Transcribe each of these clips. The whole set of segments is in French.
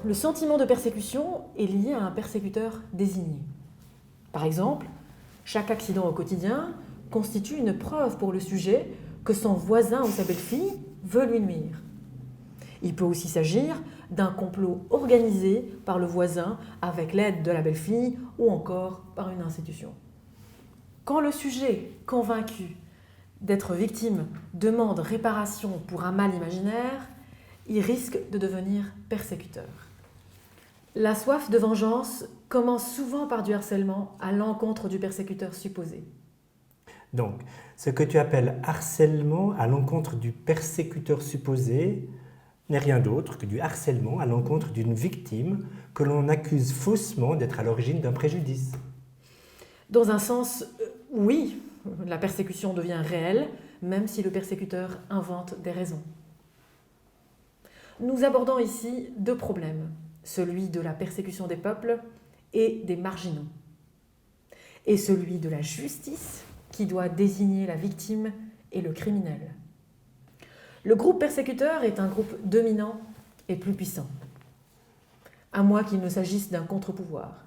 le sentiment de persécution est lié à un persécuteur désigné. Par exemple, chaque accident au quotidien constitue une preuve pour le sujet que son voisin ou sa belle-fille veut lui nuire. Il peut aussi s'agir d'un complot organisé par le voisin avec l'aide de la belle-fille ou encore par une institution. Quand le sujet, convaincu d'être victime, demande réparation pour un mal imaginaire, il risque de devenir persécuteur. La soif de vengeance commence souvent par du harcèlement à l'encontre du persécuteur supposé. Donc, ce que tu appelles harcèlement à l'encontre du persécuteur supposé n'est rien d'autre que du harcèlement à l'encontre d'une victime que l'on accuse faussement d'être à l'origine d'un préjudice. Dans un sens, oui, la persécution devient réelle, même si le persécuteur invente des raisons. Nous abordons ici deux problèmes, celui de la persécution des peuples et des marginaux, et celui de la justice qui doit désigner la victime et le criminel. Le groupe persécuteur est un groupe dominant et plus puissant, à moins qu'il ne s'agisse d'un contre-pouvoir.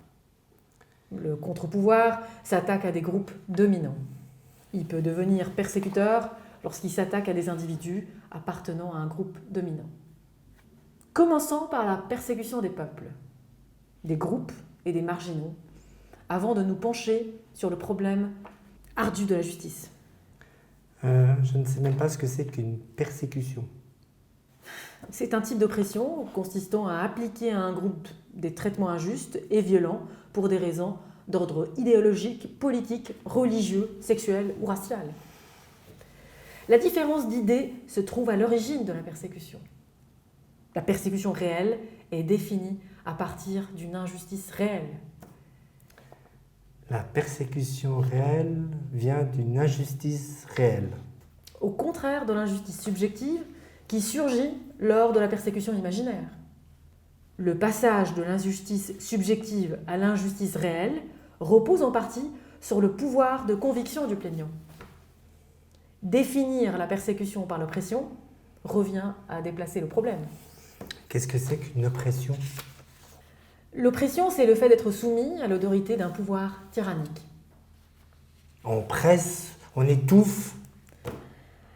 Le contre-pouvoir s'attaque à des groupes dominants. Il peut devenir persécuteur lorsqu'il s'attaque à des individus appartenant à un groupe dominant. Commençons par la persécution des peuples, des groupes et des marginaux, avant de nous pencher sur le problème ardu de la justice. Je ne sais même pas ce que c'est qu'une persécution. C'est un type d'oppression consistant à appliquer à un groupe des traitements injustes et violents pour des raisons d'ordre idéologique, politique, religieux, sexuel ou racial. La différence d'idées se trouve à l'origine de la persécution. La persécution réelle est définie à partir d'une injustice réelle. La persécution réelle vient d'une injustice réelle. Au contraire de l'injustice subjective qui surgit lors de la persécution imaginaire. Le passage de l'injustice subjective à l'injustice réelle repose en partie sur le pouvoir de conviction du plaignant. Définir la persécution par l'oppression revient à déplacer le problème. Qu'est-ce que c'est qu'une oppression ? L'oppression, c'est le fait d'être soumis à l'autorité d'un pouvoir tyrannique. On presse, on étouffe.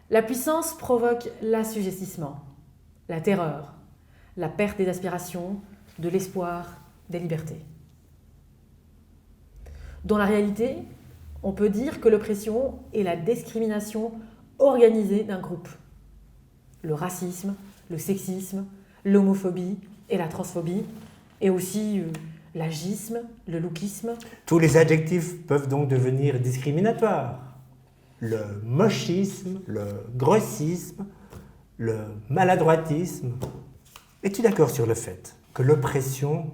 La puissance provoque l'assujettissement, la terreur, la perte des aspirations, de l'espoir, des libertés. Dans la réalité, on peut dire que l'oppression est la discrimination organisée d'un groupe. Le racisme, le sexisme, l'homophobie et la transphobie, et aussi l'agisme, le lookisme. Tous les adjectifs peuvent donc devenir discriminatoires. Le mochisme, le grossisme, le maladroitisme. Es-tu d'accord sur le fait que l'oppression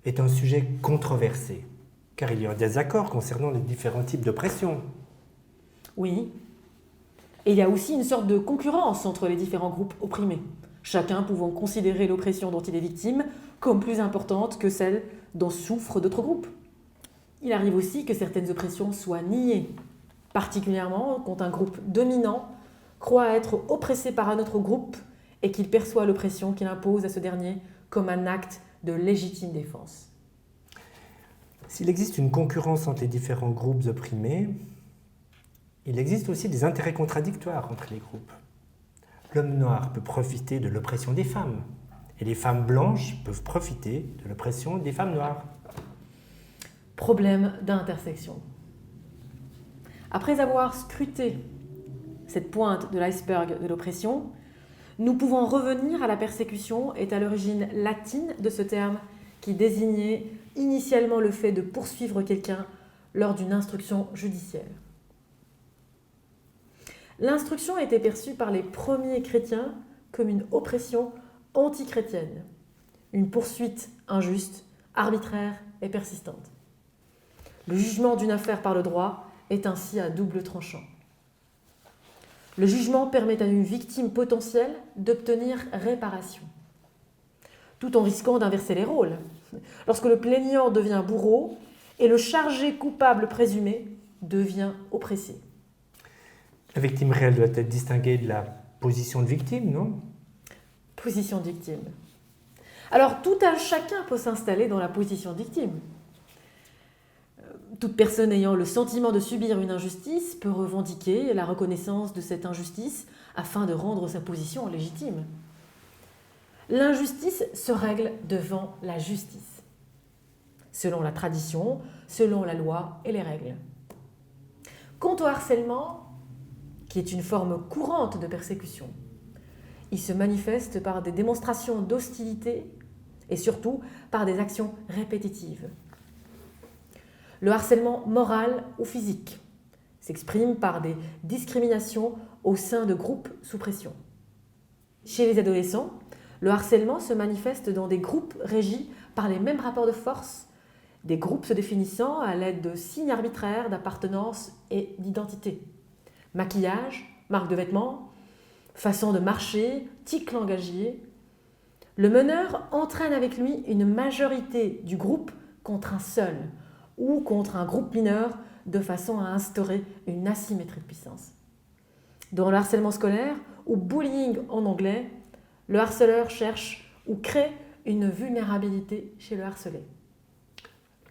est un sujet controversé ? Car il y a un désaccord concernant les différents types d'oppression. Oui. Et il y a aussi une sorte de concurrence entre les différents groupes opprimés, chacun pouvant considérer l'oppression dont il est victime comme plus importante que celle dont souffrent d'autres groupes. Il arrive aussi que certaines oppressions soient niées, particulièrement quand un groupe dominant croit être oppressé par un autre groupe et qu'il perçoit l'oppression qu'il impose à ce dernier comme un acte de légitime défense. S'il existe une concurrence entre les différents groupes opprimés, il existe aussi des intérêts contradictoires entre les groupes. L'homme noir peut profiter de l'oppression des femmes, et les femmes blanches peuvent profiter de l'oppression des femmes noires. Problème d'intersection. Après avoir scruté cette pointe de l'iceberg de l'oppression, nous pouvons revenir à la persécution et à l'origine latine de ce terme qui désignait initialement le fait de poursuivre quelqu'un lors d'une instruction judiciaire. L'instruction était perçue par les premiers chrétiens comme une oppression antichrétienne, une poursuite injuste, arbitraire et persistante. Le jugement d'une affaire par le droit est ainsi à double tranchant. Le jugement permet à une victime potentielle d'obtenir réparation, tout en risquant d'inverser les rôles. Lorsque le plaignant devient bourreau et le chargé coupable présumé devient oppressé. La victime réelle doit être distinguée de la position de victime, non ? Position de victime. Alors tout un chacun peut s'installer dans la position de victime. Toute personne ayant le sentiment de subir une injustice peut revendiquer la reconnaissance de cette injustice afin de rendre sa position légitime. L'injustice se règle devant la justice, selon la tradition, selon la loi et les règles. Quant au harcèlement, qui est une forme courante de persécution, il se manifeste par des démonstrations d'hostilité et surtout par des actions répétitives. Le harcèlement moral ou physique s'exprime par des discriminations au sein de groupes sous pression. Chez les adolescents, le harcèlement se manifeste dans des groupes régis par les mêmes rapports de force, des groupes se définissant à l'aide de signes arbitraires d'appartenance et d'identité. Maquillage, marque de vêtements, façon de marcher, tic langagier. Le meneur entraîne avec lui une majorité du groupe contre un seul ou contre un groupe mineur de façon à instaurer une asymétrie de puissance. Dans le harcèlement scolaire ou bullying en anglais, le harceleur cherche ou crée une vulnérabilité chez le harcelé.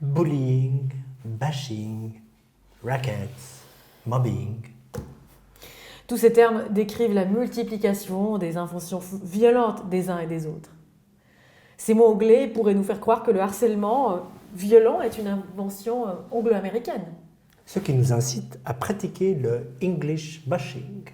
Bullying, bashing, rackets, mobbing. Tous ces termes décrivent la multiplication des inventions violentes des uns et des autres. Ces mots anglais pourraient nous faire croire que le harcèlement violent est une invention anglo-américaine. Ce qui nous incite à pratiquer le English bashing.